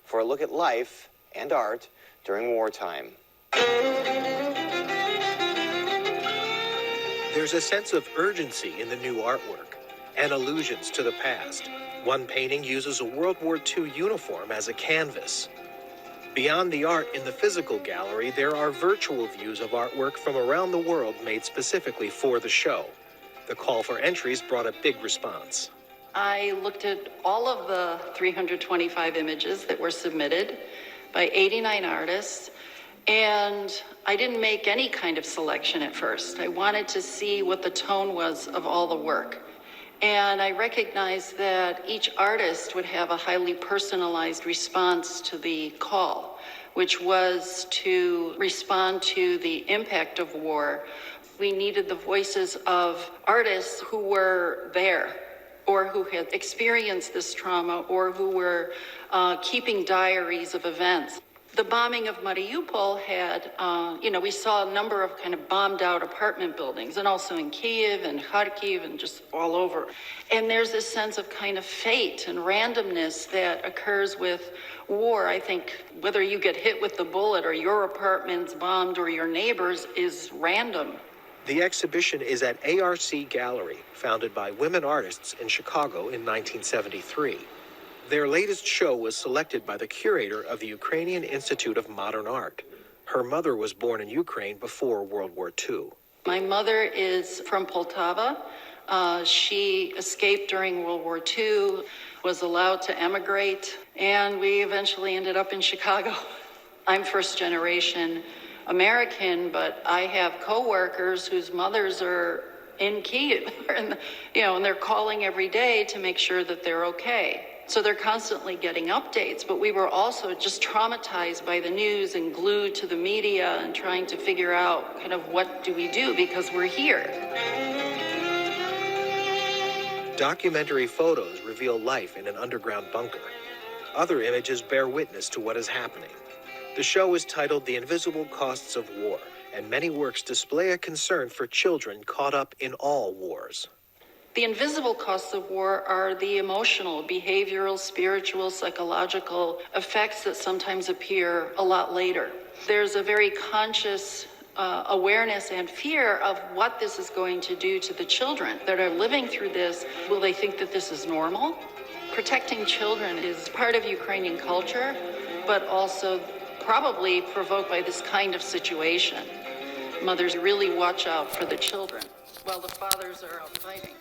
for a look at life and art during wartime. There's a sense of urgency in the new artwork and allusions to the past. One painting uses a World War II uniform as a canvas. Beyond the art in the physical gallery, there are virtual views of artwork from around the world made specifically for the show. The call for entries brought a big response. I looked at all of the 325 images that were submitted by 89 artists, and I didn't make any kind of selection at first. I wanted to see what the tone was of all the work. And I recognized that each artist would have a highly personalized response to the call, which was to respond to the impact of war. We needed the voices of artists who were there, or who had experienced this trauma, or who were keeping diaries of events. The bombing of Mariupol had, we saw a number of kind of bombed out apartment buildings, and also in Kiev and Kharkiv and just all over. And there's this sense of kind of fate and randomness that occurs with war. I think whether you get hit with the bullet or your apartment's bombed or your neighbor's is random. The exhibition is at ARC Gallery, founded by women artists in Chicago in 1973. Their latest show was selected by the curator of the Ukrainian Institute of Modern Art. Her mother was born in Ukraine before World War II. My mother is from Poltava. She escaped during World War II, was allowed to emigrate, and we eventually ended up in Chicago. I'm first generation American, but I have coworkers whose mothers are in Kiev, and they're calling every day to make sure that they're okay. So they're constantly getting updates, but we were also just traumatized by the news and glued to the media and trying to figure out kind of what do we do because we're here. Documentary photos reveal life in an underground bunker. Other images bear witness to what is happening. The show is titled The Invisible Costs of War, and many works display a concern for children caught up in all wars. The invisible costs of war are the emotional, behavioral, spiritual, psychological effects that sometimes appear a lot later. There's a very conscious awareness and fear of what this is going to do to the children that are living through this. Will they think that this is normal? Protecting children is part of Ukrainian culture, but also probably provoked by this kind of situation. Mothers really watch out for the children while the fathers are out fighting.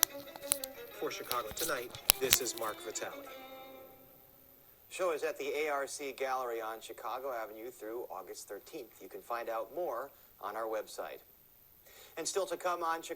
For Chicago Tonight, this is Mark Vitale. Show is at the ARC Gallery on Chicago Avenue through August 13th. You can find out more on our website. And still to come on Chicago.